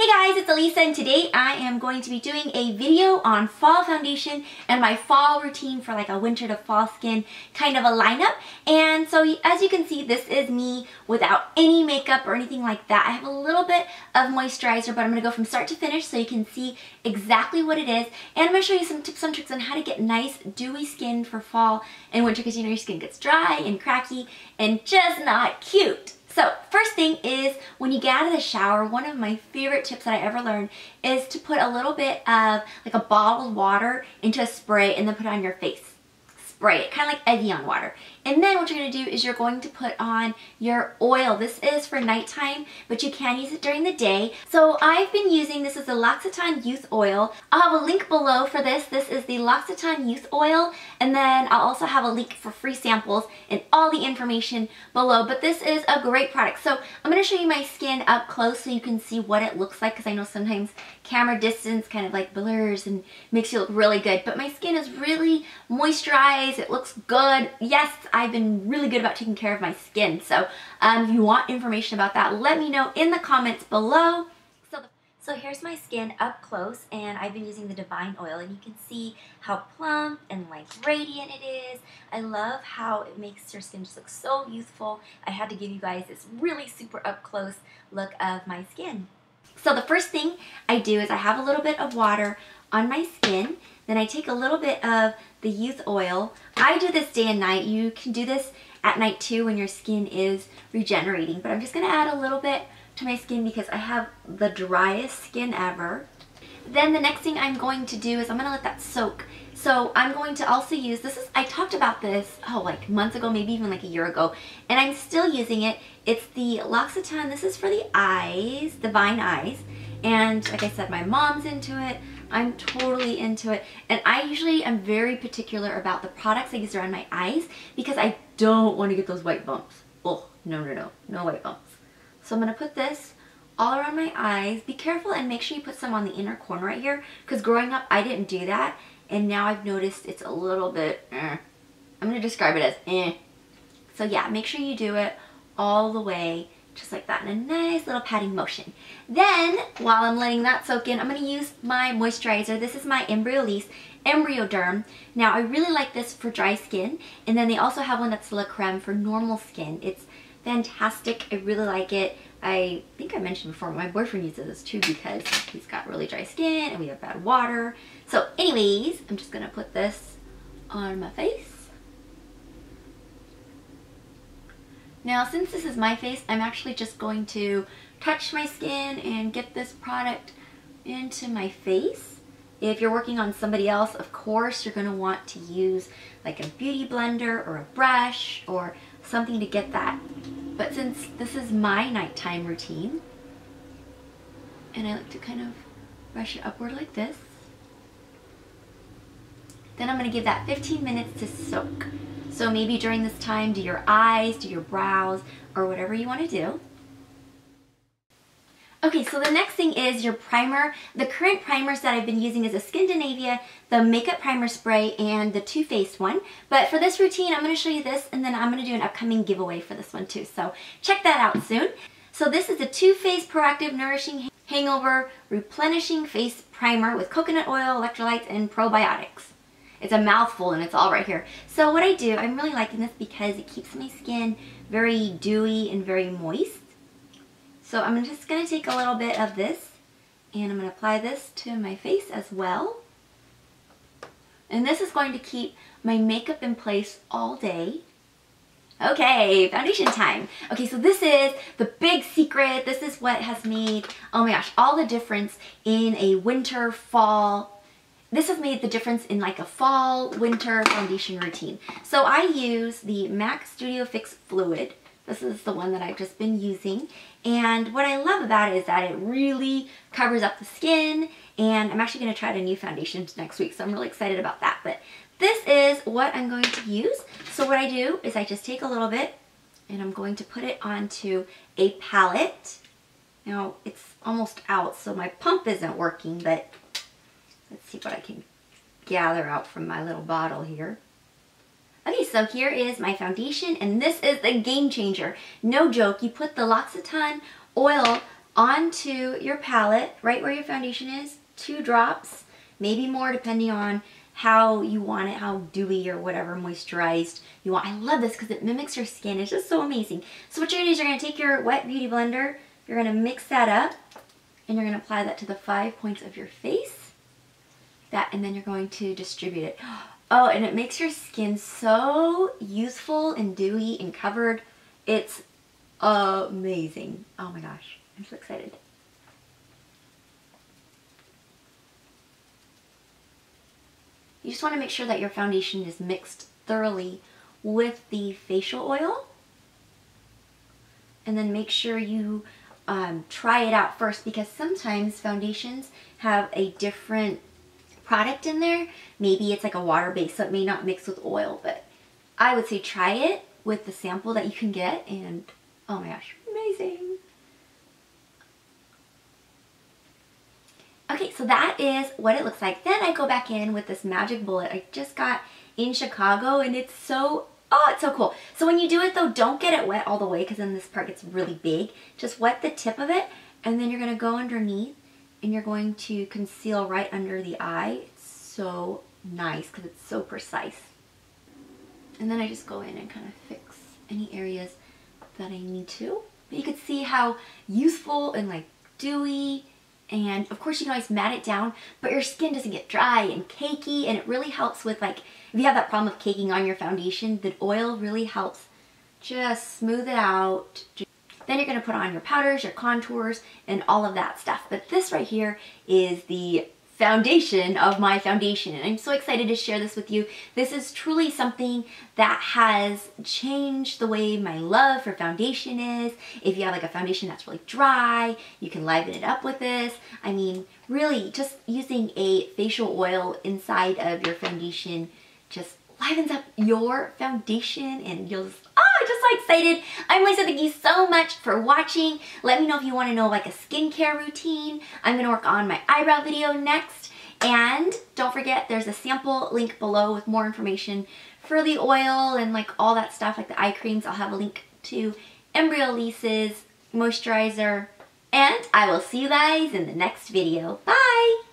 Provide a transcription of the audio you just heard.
Hey guys, it's Elisa and today I am going to be doing a video on fall foundation and my fall routine for like a winter to fall skin kind of a lineup. And so as you can see, this is me without any makeup or anything like that. I have a little bit of moisturizer, but I'm going to go from start to finish so you can see exactly what it is. And I'm going to show you some tips and tricks on how to get nice dewy skin for fall and winter, because you know your skin gets dry and cracky and just not cute. So first thing is, when you get out of the shower, one of my favorite tips that I ever learned is to put a little bit of like a bottled water into a spray and then put it on your face. Spray it, kind of like Evian water. And then what you're going to do is you're going to put on your oil. This is for nighttime, but you can use it during the day. So I've been using, this is the L'Occitane Youth Oil. I'll have a link below for this. This is the L'Occitane Youth Oil. And then I'll also have a link for free samples and all the information below. But this is a great product. So I'm going to show you my skin up close so you can see what it looks like, because I know sometimes camera distance kind of like blurs and makes you look really good. But my skin is really moisturized. It looks good. Yes, I've been really good about taking care of my skin. So if you want information about that, let me know in the comments below. So here's my skin up close, and I've been using the Divine Oil, and you can see how plump and like radiant it is. I love how it makes your skin just look so youthful. I had to give you guys this really super up close look of my skin. So the first thing I do is I have a little bit of water on my skin. Then I take a little bit of the Youth Oil. I do this day and night. You can do this at night too when your skin is regenerating. But I'm just going to add a little bit to my skin because I have the driest skin ever. Then the next thing I'm going to do is I'm going to let that soak. So I'm going to also use, I talked about this, like months ago, maybe even like a year ago, and I'm still using it. It's the L'Occitane, this is for the eyes, Divine Eyes. And like I said, my mom's into it. I'm totally into it. And I usually am very particular about the products I use around my eyes because I don't want to get those white bumps. Oh, no white bumps. So I'm going to put this all around my eyes. Be careful and make sure you put some on the inner corner right here, because growing up I didn't do that, and now I've noticed it's a little bit I'm going to describe it as So yeah, make sure you do it all the way just like that in a nice little patting motion. Then while I'm letting that soak in, I'm going to use my moisturizer. This is my Embroylisse Embroyoderm. Now I really like this for dry skin, and then they also have one that's La Creme for normal skin. It's fantastic. I really like it. I think I mentioned before, my boyfriend uses this too because he's got really dry skin and we have bad water. So anyways, I'm just going to put this on my face. Now since this is my face, I'm actually just going to touch my skin and get this product into my face. If you're working on somebody else, of course, you're going to want to use like a beauty blender or a brush or something to get that. But since this is my nighttime routine, and I like to kind of brush it upward like this, then I'm going to give that 15 minutes to soak. So maybe during this time, do your eyes, do your brows, or whatever you want to do. Okay, so the next thing is your primer. The current primers that I've been using is a Skindinavia, the Makeup Primer Spray, and the Too Faced one. But for this routine, I'm going to show you this, and then I'm going to do an upcoming giveaway for this one too. So check that out soon. So this is the Too Faced Proactive Nourishing Hangover Replenishing Face Primer with coconut oil, electrolytes, and probiotics. It's a mouthful and it's all right here. So what I do, I'm really liking this because it keeps my skin very dewy and very moist. So I'm just going to take a little bit of this and I'm going to apply this to my face as well. And this is going to keep my makeup in place all day. Okay, foundation time. Okay, so this is the big secret. This is what has made, oh my gosh, all the difference in a winter, fall. This has made the difference in like a fall, winter foundation routine. So I use the MAC Studio Fix Fluid. This is the one that I've just been using. And what I love about it is that it really covers up the skin. And I'm actually going to try out a new foundation next week, so I'm really excited about that. But this is what I'm going to use. So what I do is I just take a little bit and I'm going to put it onto a palette. Now it's almost out, so my pump isn't working, but let's see what I can gather out from my little bottle here. Okay, so here is my foundation, and this is the game changer. No joke, you put the L'Occitane oil onto your palette, right where your foundation is, 2 drops, maybe more depending on how you want it, how dewy or whatever moisturized you want. I love this because it mimics your skin. It's just so amazing. So what you're going to do is you're going to take your wet beauty blender, you're going to mix that up, and you're going to apply that to the 5 points of your face. That, and then you're going to distribute it. Oh, and it makes your skin so youthful and dewy and covered. It's amazing. Oh my gosh, I'm so excited. You just want to make sure that your foundation is mixed thoroughly with the facial oil. And then make sure you try it out first, because sometimes foundations have a different product in there. Maybe it's like a water base, so it may not mix with oil, but I would say try it with the sample that you can get, and oh my gosh, amazing. Okay, so that is what it looks like. Then I go back in with this magic bullet I just got in Chicago, and it's so, oh, it's so cool. So when you do it though, don't get it wet all the way, because then this part gets really big. Just wet the tip of it, and then you're gonna go underneath and you're going to conceal right under the eye. It's so nice because it's so precise. And then I just go in and kind of fix any areas that I need to. But you can see how youthful and like dewy, and of course you can always mat it down, but your skin doesn't get dry and cakey, and it really helps with, like, if you have that problem of caking on your foundation, the oil really helps just smooth it out. Then you're going to put on your powders, your contours, and all of that stuff. But this right here is the foundation of my foundation, and I'm so excited to share this with you. This is truly something that has changed the way my love for foundation is. If you have like a foundation that's really dry, you can liven it up with this. I mean, really just using a facial oil inside of your foundation just livens up your foundation, and you'll just, oh, I'm just so excited. I'm Lisa, thank you so much for watching. Let me know if you want to know like a skincare routine. I'm going to work on my eyebrow video next. And don't forget, there's a sample link below with more information for the oil and like all that stuff, like the eye creams. I'll have a link to Embryolisse's moisturizer. And I will see you guys in the next video. Bye!